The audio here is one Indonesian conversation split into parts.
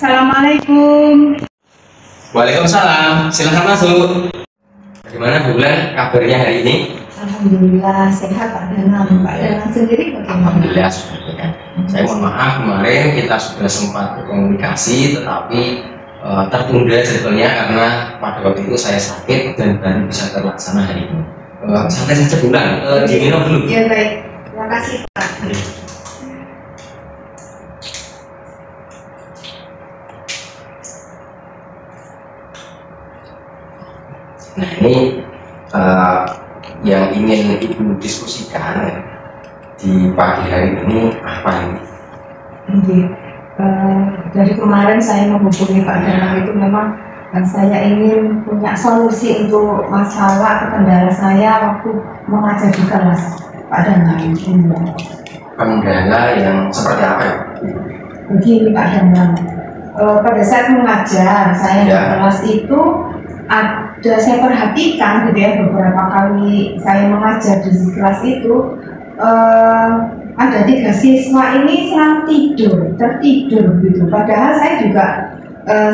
Assalamualaikum. Waalaikumsalam, silahkan masuk. Bagaimana Bu Bulan kabarnya hari ini? Alhamdulillah sehat Pak Danang. Pak Danang sendiri bagaimana? Alhamdulillah sudah sehat. Saya mohon maaf kemarin kita sudah sempat berkomunikasi tetapi tertunda jadwalnya karena pada waktu itu saya sakit dan baru bisa terlaksana hari ini. Santai saja Bulan, diminum dulu. Ya baik, terima kasih Pak. Nah ini yang ingin Ibu diskusikan di pagi hari ini apa ini? Oke. Dari kemarin saya menghubungi Pak Danang itu memang saya ingin punya solusi untuk masalah atau kendala saya waktu mengajar di kelas Pak Danang. Kendala yang seperti apa ya? Begini Pak Danang, pada saat mengajar saya di kelas itu ada saya perhatikan gitu ya, beberapa kali saya mengajar di kelas itu ada 3 siswa ini selalu tertidur gitu. Padahal saya juga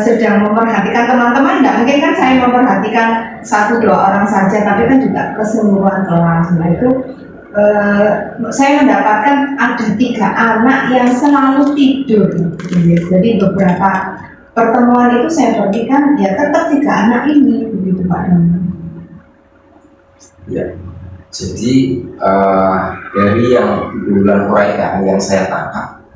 sedang memperhatikan teman-teman, nggak mungkin kan saya memperhatikan 1-2 orang saja, tapi kan juga keseluruhan kelas. Nah itu saya mendapatkan ada 3 anak yang selalu tidur gitu. Jadi beberapa pertemuan itu saya perhatikan ya tetap 3 anak ini begitu Pak Danang. Ya, jadi dari yang Bulan uraikan yang saya tangkap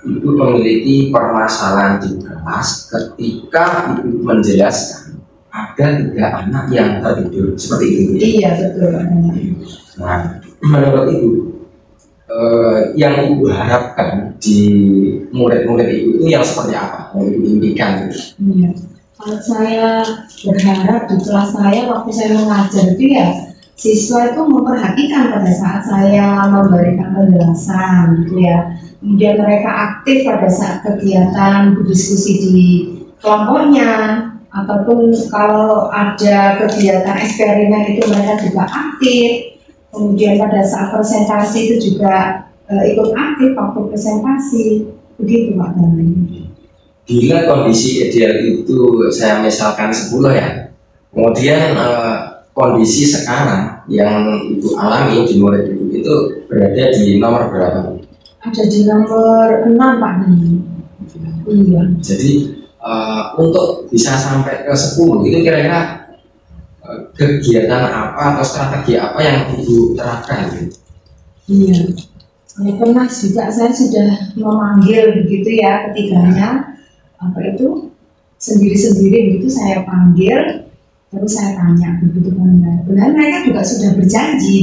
itu memiliki permasalahan di kelas ketika Ibu menjelaskan ada 3 anak yang tertidur seperti itu. Iya betul Pak Danang. Nah, menurut Ibu yang Ibu harapkan di murid-murid Ibu itu yang seperti apa yang Ibu impikan? Iya. Kalau saya berharap di kelas saya waktu saya mengajar itu ya siswa itu memperhatikan pada saat saya memberikan penjelasan gitu ya. Kemudian mereka aktif pada saat kegiatan berdiskusi di kelompoknya, ataupun kalau ada kegiatan eksperimen itu mereka juga aktif. Kemudian pada saat presentasi itu juga ikut aktif waktu presentasi, begitu Pak Danang. Bila kondisi ideal itu saya misalkan 10 ya, kemudian kondisi sekarang yang Ibu alami di murid Ibu itu berada di nomor berapa? Ada di nomor 6 Pak Danang. Iya. Jadi untuk bisa sampai ke 10 itu kira-kira kegiatan apa atau strategi apa yang Ibu terapkan? Iya, pernah juga saya sudah memanggil begitu ya ketiganya, apa itu sendiri-sendiri begitu saya panggil, terus saya tanya begitu benar mereka juga sudah berjanji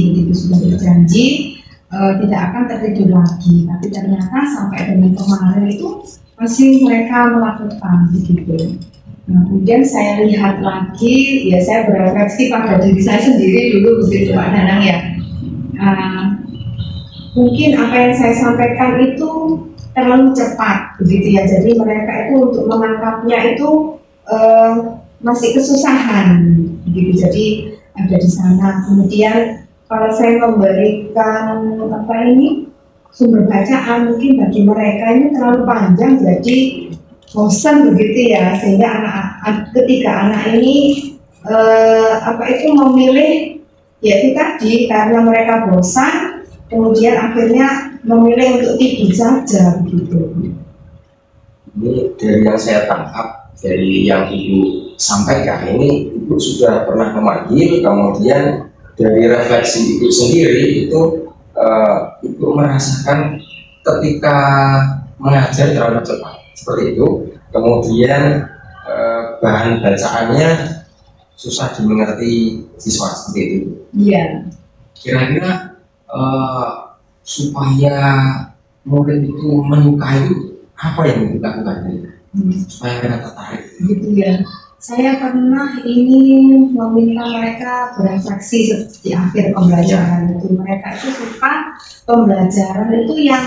tidak akan tertidur lagi, tapi ternyata sampai dengan kemarin itu masih mereka melakukan begitu. Nah, kemudian saya lihat lagi, ya saya berefleksi pada diri saya sendiri dulu begitu Pak Danang ya. Mungkin apa yang saya sampaikan itu terlalu cepat begitu ya. Jadi mereka itu untuk menangkapnya itu masih kesusahan begitu. Jadi ada di sana. Kemudian kalau saya memberikan sumber bacaan mungkin bagi mereka ini terlalu panjang, jadi bosan begitu ya, sehingga ketiga anak ini memilih yaitu tadi karena mereka bosan, kemudian akhirnya memilih untuk tidur saja begitu. Ini dari yang saya tangkap dari yang Ibu sampaikan ini, Ibu sudah pernah memanggil, kemudian dari refleksi Ibu sendiri itu Ibu merasakan ketika mengajar terlalu cepat seperti itu, kemudian bahan bacaannya susah dimengerti siswa seperti itu. Iya. Kira-kira supaya murid itu menyukai itu apa yang dilakukan supaya mereka tertarik? Gitu ya. Saya pernah ingin meminta mereka berefleksi di akhir pembelajaran itu. Mereka itu suka pembelajaran itu yang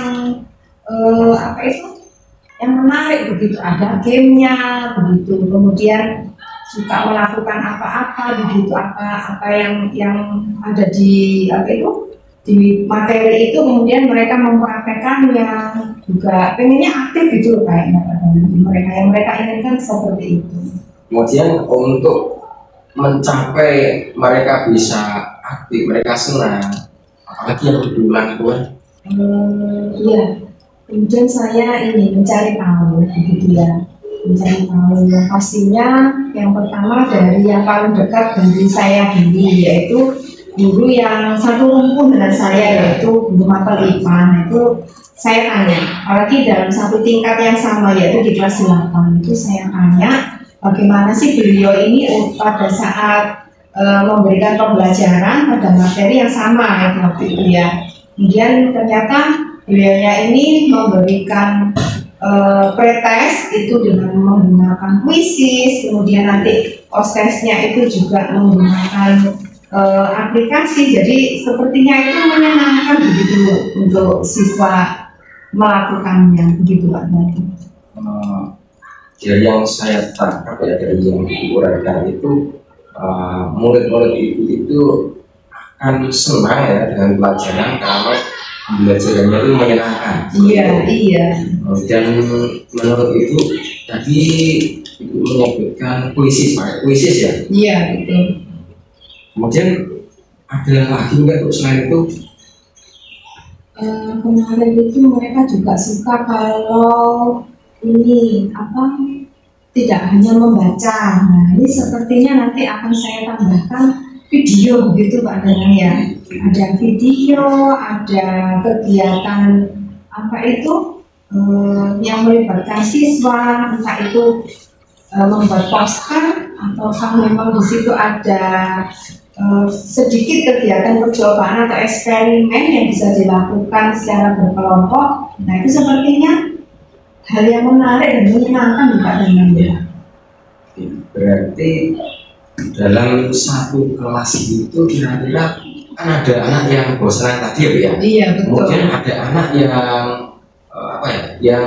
yang menarik begitu, ada gamenya begitu, kemudian suka melakukan apa-apa begitu, apa yang ada di di materi itu kemudian mereka mempraktekannya juga pengennya aktif gitu kayaknya mereka yang mereka inginkan seperti itu. Kemudian untuk mencapai mereka bisa aktif, mereka senang, apalagi yang dilakukan. Iya, kemudian saya ini mencari tahu begitu ya, mencari tahu yang pastinya yang pertama dari yang paling dekat dari saya dulu, yaitu guru yang satu rumpun dengan saya, yaitu guru mata IPA. Itu saya tanya, apalagi dalam satu tingkat yang sama, yaitu di kelas 8, itu saya tanya bagaimana sih beliau ini pada saat memberikan pembelajaran pada materi yang sama waktu itu ya. Kemudian ternyata beliaunya ini memberikan pretest itu dengan menggunakan kuisis, kemudian nanti ostesnya itu juga menggunakan aplikasi. Jadi sepertinya itu menyenangkan begitu untuk siswa melakukannya begitu Pak. Dari yang saya tangkap ya, dari yang diuraikan itu murid-murid itu akan senang ya dengan pelajaran kalau pembelajarannya itu menyenangkan. Iya. Dan menurut itu tadi itu menyebutkan puisis ya. Iya betul. Kemudian ada lagi nggak selain itu? Kemarin itu mereka juga suka kalau ini tidak hanya membaca. Nah ini sepertinya nanti akan saya tambahkan video begitu Pak Danang ya. Ada video, ada kegiatan yang melibatkan siswa, entah itu membuat poster atau memang di situ ada sedikit kegiatan percobaan atau eksperimen yang bisa dilakukan secara berkelompok. Nah itu sepertinya hal yang menarik dan menyenangkan Pak Danang ya. Berarti dalam satu kelas itu kira-kira kan ada anak yang bosan tadi ya? Iya betul. Kemudian ada anak yang yang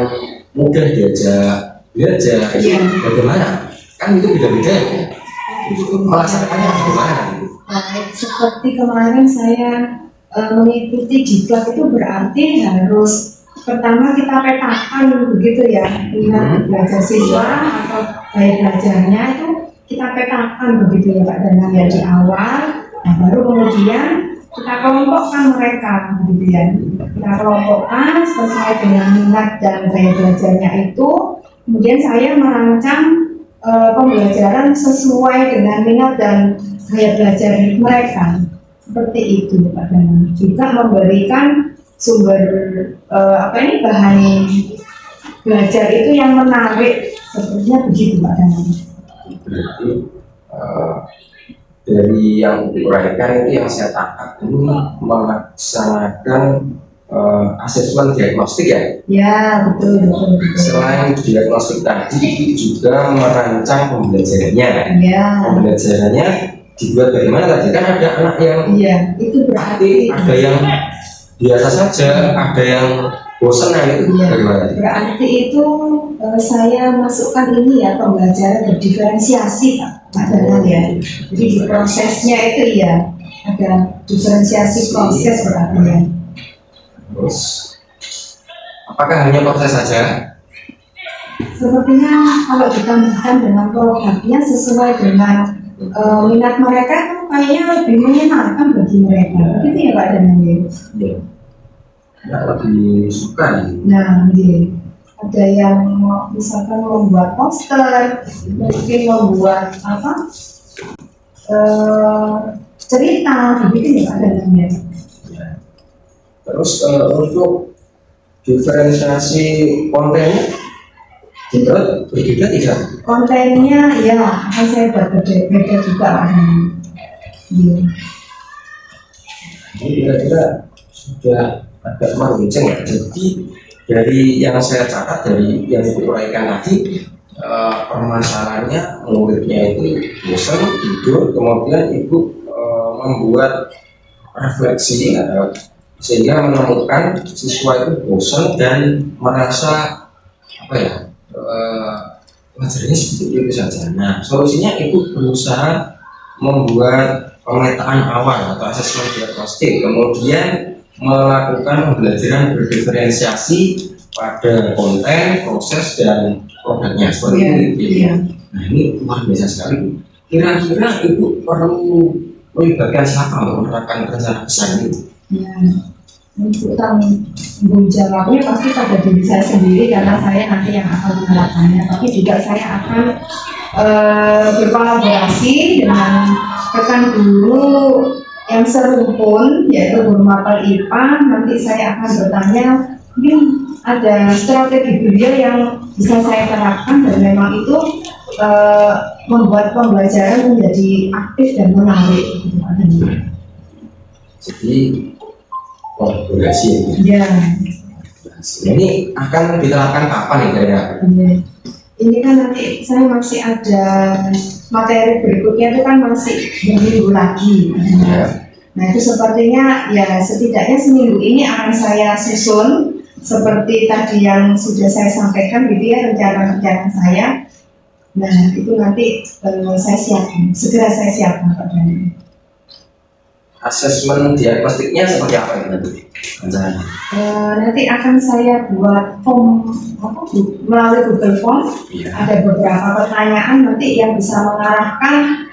mudah diajak belajar. Iya. Bagaimana? Kan itu beda-beda ya. Melaksanakannya bagaimana? Baik, seperti kemarin saya mengikuti diklat itu berarti harus pertama kita petakan begitu ya, minat belajar siswa atau gaya belajarnya itu kita petakan begitu ya Pak Danang ya di awal. Nah baru kemudian kita kelompokkan mereka begitu ya, kita kelompokkan sesuai dengan minat dan gaya belajarnya itu. Kemudian saya merancang pembelajaran sesuai dengan minat dan gaya belajar mereka, seperti itu Pak Danang. Juga memberikan sumber bahan belajar itu yang menarik, sepertinya begitu Pak Danang. Berarti dari yang diuraikan itu yang saya tangkap ini melaksanakan asesmen diagnostik ya? Ya betul. Selain diagnostik tadi itu juga merancang pembelajarannya. Ya. Pembelajarannya dibuat bagaimana tadi? Kan ada anak yang itu berarti ada yang biasa saja, ada yang bosan itu bagaimana? Berarti itu saya masukkan ini ya, pembelajaran berdiferensiasi Pak Danang ya. Jadi di prosesnya itu ya ada diferensiasi proses berarti ya. Terus apakah hanya proses saja? Sepertinya kalau ditambahkan dengan programnya sesuai dengan minat mereka kan kayaknya lebih menyenangkan bagi mereka, begitu ya Pak Danang ya? Ya, lebih suka nih. Nah, ada yang misalkan membuat poster, mungkin membuat cerita, begitu ya Pak Danang ya? Terus untuk diferensiasi kontennya juga berbeda tidak? Kontennya ya akan saya buat beda juga Pak Danang. Ini kira-kira sudah agak meruncing ya. Jadi dari yang saya catat, dari yang diuraikan tadi, permasalahannya muridnya itu bosan tidur, kemudian ibu membuat refleksi sehingga menemukan siswa itu bosan dan merasa pelajarannya seperti itu saja. Nah solusinya ibu berusaha membuat pemetaan awal atau asesmen diagnostik, kemudian melakukan pembelajaran berdiferensiasi pada konten, proses, dan produknya seperti itu. Nah, ini luar biasa sekali. Kira-kira Ibu perlu melibatkan siapa untuk menerapkan rencana besar ini? Ya, untuk tanggung jawabnya pasti pada diri saya sendiri karena saya nanti yang akan menerapkannya. Tapi juga saya akan berkolaborasi dengan rekan guru yang serumpun, yaitu guru mapel IPA. Nanti saya akan bertanya, mungkin ada strategi beliau yang bisa saya terapkan dan memang itu membuat pembelajaran menjadi aktif dan menarik. Jadi kolaborasi ya. Ini akan diterapkan kapan nih kira-kira? Ini kan nanti saya masih ada materi berikutnya itu kan masih seminggu lagi. Nah itu sepertinya ya setidaknya seminggu ini akan saya susun seperti tadi yang sudah saya sampaikan gitu ya, rencana-rencana saya. Nah itu nanti saya siapkan, segera saya siapkan Pak Dani. Asesmen diagnostiknya seperti apa ini nanti? Nanti akan saya buat form melalui Google Form. Ada beberapa pertanyaan nanti yang bisa mengarahkan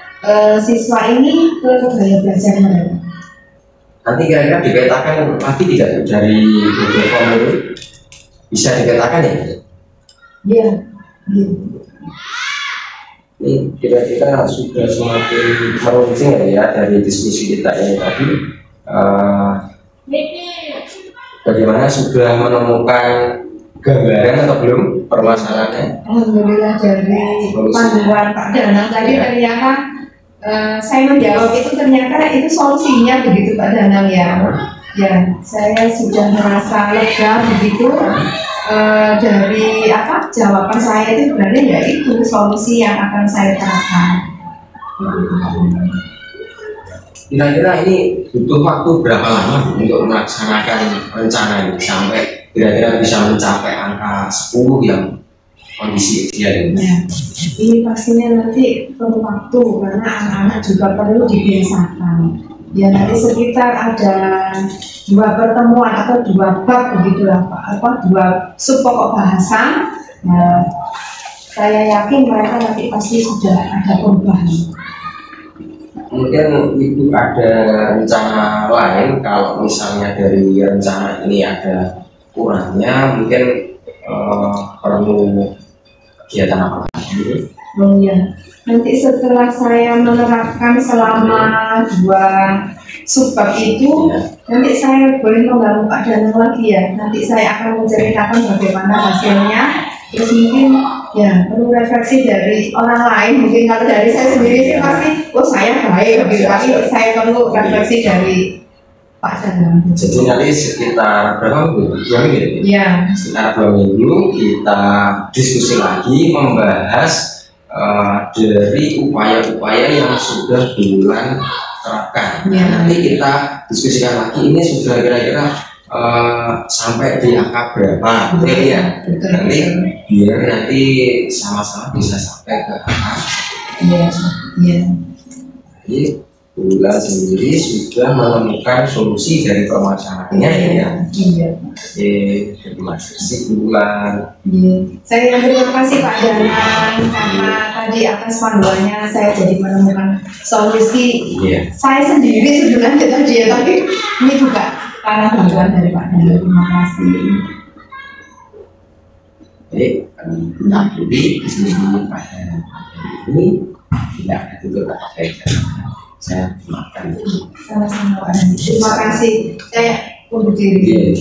siswa ini ke gaya belajar mereka. Nanti kira-kira dipetakan lagi tidak dari Google Form itu? Bisa dipetakan ya? Iya. Ini kira-kira sudah semakin meruncing ya dari diskusi kita ini tadi. Bagaimana sudah menemukan gambaran atau belum permasalahannya? Alhamdulillah dari panduan Pak Danang tadi ternyata saya menjawab itu ternyata itu solusinya begitu Pak Danang ya. Ya saya sudah merasa lega begitu. Dari jawaban saya itu sebenarnya ya itu solusi yang akan saya terapkan. Kira-kira ini butuh waktu berapa lama untuk melaksanakan rencana ini sampai kira-kira bisa mencapai angka 10 yang kondisi ideal ini? Ya, ini pastinya nanti perlu waktu karena anak-anak juga perlu dibiasakan. Ya nanti sekitar ada 2 pertemuan atau 2 bab begitulah Pak, 2 sub pokok bahasa. Nah, saya yakin mereka nanti pasti sudah ada perubahan. Mungkin Ibu ada rencana lain kalau misalnya dari rencana ini ada kurangnya, mungkin perlu kegiatan apa lagi? Oh iya. Nanti setelah saya menerapkan selama 2 subbab itu, nanti saya boleh membantu Pak Danang lagi ya. Nanti saya akan menceritakan bagaimana hasilnya. Terus mungkin ya perlu refleksi dari orang lain. Mungkin kalau dari saya sendiri sih pasti, oh saya baik, tapi saya perlu refleksi dari Pak Danang. Jadi nanti sekitar berapa minggu? 2 minggu? Ya. Sekitar 2 minggu kita diskusi lagi membahas dari upaya-upaya yang sudah bulan terapkan. Nanti kita diskusikan lagi ini sudah kira-kira sampai di angka berapa, ya? Nanti biar nanti sama-sama bisa sampai ke angka. Jadi bulan sendiri sudah menemukan solusi dari permasalahannya ya. Terima kasih bulan. Saya yang terima kasih Pak Danang karena tadi atas panduannya saya jadi menemukan solusi. Saya sendiri sebenarnya tadi ya, tapi ini juga karena bantuan dari Pak Danang. Terima kasih. Baik, kita akhiri diskusi pada ini. Tidak ada tutup kata. Saya makan. Sama-sama Pak Danang. Terima kasih. Saya undur diri.